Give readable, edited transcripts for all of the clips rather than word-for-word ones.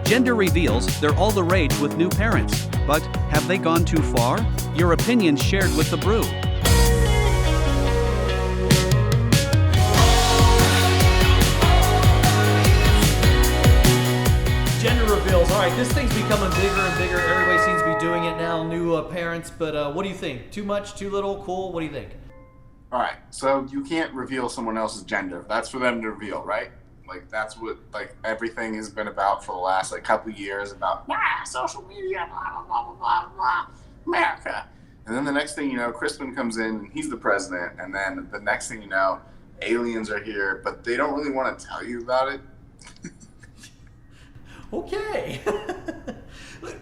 Gender reveals, they're all the rage with new parents. But have they gone too far? Your opinion shared with the Brew. Gender reveals. All right, this thing's becoming bigger and bigger. Everybody seems to be doing it now, new parents. But what do you think? Too much, too little, cool? What do you think? All right, so you can't reveal someone else's gender. That's for them to reveal, right? Like, that's what, like, everything has been about for the last, like, couple of years about, social media, blah, blah, blah, blah, blah, America. And then the next thing you know, Crispin comes in, and he's the president. And then the next thing you know, aliens are here, but they don't really want to tell you about it. Okay.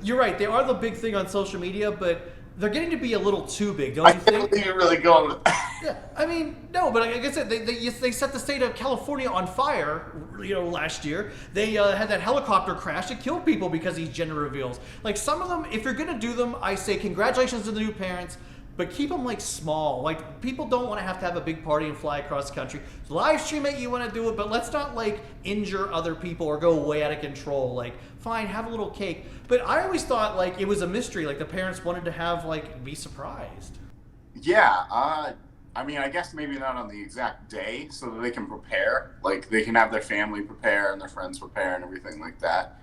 You're right. They are the big thing on social media, but they're getting to be a little too big, don't you think? I don't think you're really going with that. Yeah, I mean, no, but like I said, they set the state of California on fire, last year. They had that helicopter crash that killed people because these gender reveals. Like, some of them, if you're going to do them, I say congratulations to the new parents, but keep them, like, small. Like, people don't want to have a big party and fly across the country. Live stream it, you want to do it, but let's not, like, injure other people or go way out of control. Like, fine, have a little cake. But I always thought, like, it was a mystery. Like, the parents wanted to have, like, be surprised. Yeah, I mean, I guess maybe not on the exact day so that they can prepare. Like, they can have their family prepare and their friends prepare and everything like that.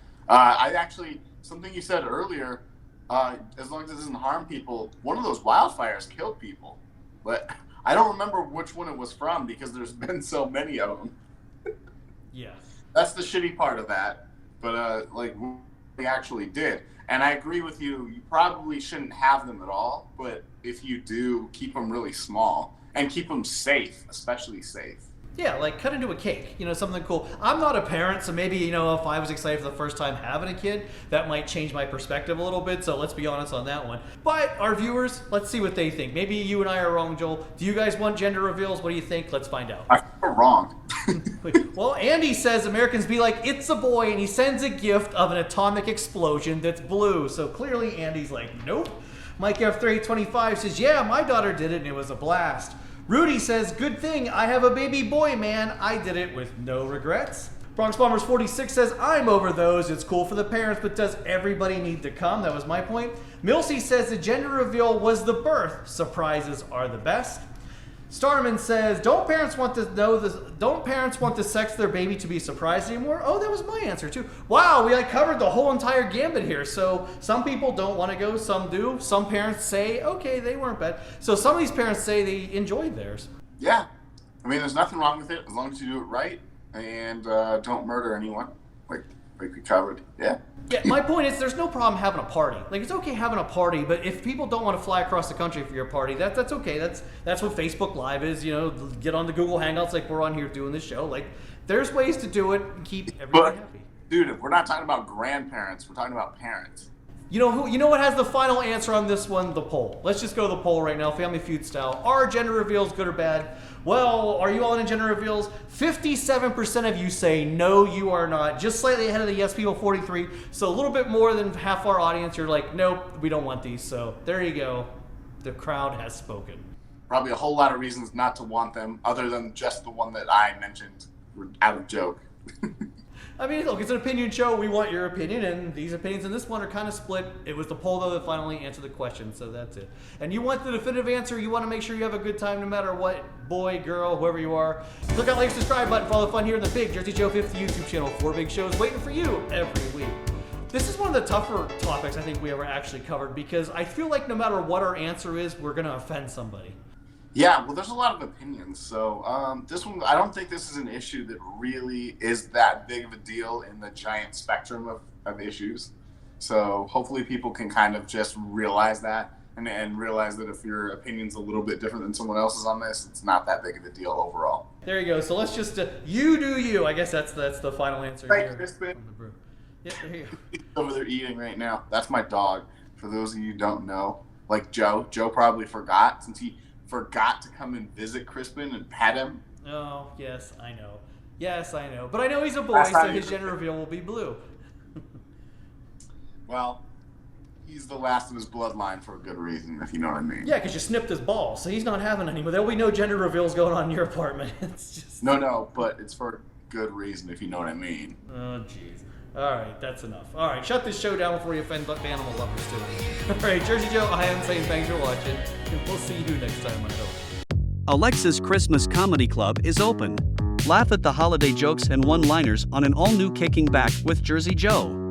Something you said earlier, as long as it doesn't harm people, one of those wildfires killed people. But I don't remember which one it was from because there's been so many of them. Yeah. That's the shitty part of that. But, we actually did. And I agree with you, you probably shouldn't have them at all. But if you do, keep them really small. And keep them safe, especially safe. Yeah, like cut into a cake, something cool. I'm not a parent, so maybe, if I was excited for the first time having a kid, that might change my perspective a little bit, so let's be honest on that one. But our viewers, let's see what they think. Maybe you and I are wrong, Joel. Do you guys want gender reveals? What do you think? Let's find out. I feel wrong. Well, Andy says Americans be like, it's a boy, and he sends a gift of an atomic explosion that's blue. So clearly Andy's like, nope. Mike F325 says, yeah, my daughter did it, and it was a blast. Rudy says, good thing I have a baby boy, man. I did it with no regrets. Bronx Bombers 46 says, I'm over those. It's cool for the parents, but does everybody need to come? That was my point. Milsey says the gender reveal was the birth. Surprises are the best. Starman says, don't parents want to sex their baby to be surprised anymore? Oh, that was my answer too. Wow, we covered the whole entire gambit here. So some people don't want to go, some do. Some parents say, okay, they weren't bad. So some of these parents say they enjoyed theirs. Yeah. I mean, there's nothing wrong with it as long as you do it right and don't murder anyone, like we covered. Yeah. Yeah, my point is there's no problem having a party. Like, it's okay having a party, but if people don't want to fly across the country for your party, that's okay. That's what Facebook Live is, get on the Google Hangouts like we're on here doing this show. Like, there's ways to do it and keep everybody happy. Dude, we're not talking about grandparents, we're talking about parents. You know what has the final answer on this one? The poll. Let's just go to the poll right now, Family Feud style. Are gender reveals good or bad? Well, are you all into gender reveals? 57% of you say no, you are not. Just slightly ahead of the yes people, 43. So a little bit more than half our audience. You're like, nope, we don't want these. So there you go. The crowd has spoken. Probably a whole lot of reasons not to want them, other than just the one that I mentioned out of joke. I mean, look, it's an opinion show. We want your opinion, and these opinions in this one are kind of split. It was the poll, though, that finally answered the question, so that's it. And you want the definitive answer. You want to make sure you have a good time no matter what, boy, girl, whoever you are. Click that like, subscribe button, follow the fun here in the Big Jersey Joe 50 YouTube channel. 4 big shows waiting for you every week. This is one of the tougher topics I think we ever actually covered, because I feel like no matter what our answer is, we're going to offend somebody. Yeah, well, there's a lot of opinions. So this one, I don't think this is an issue that really is that big of a deal in the giant spectrum of issues. So hopefully people can kind of just realize that and realize that if your opinion's a little bit different than someone else's on this, it's not that big of a deal overall. There you go. So let's just, you do you. I guess that's the final answer Thanks, here. Crispin. Yeah, there you go. He's over there eating right now. That's my dog. For those of you who don't know, like Joe probably forgot, since he forgot to come and visit Crispin and pet him. Oh, yes, I know. Yes, I know. But I know he's a boy, so his gender reveal will be blue. Well, he's the last of his bloodline for a good reason, if you know what I mean. Yeah, because you snipped his balls, so he's not having any. But there'll be no gender reveals going on in your apartment. It's just... No, but it's for good reason, if you know what I mean. Oh, jeez. Alright, that's enough. Alright, shut this show down before you offend animal lovers too. Alright, Jersey Joe, I am saying thanks for watching, and we'll see you next time, I hope. Alexa's Christmas Comedy Club is open. Laugh at the holiday jokes and one-liners on an all-new Kicking Back with Jersey Joe.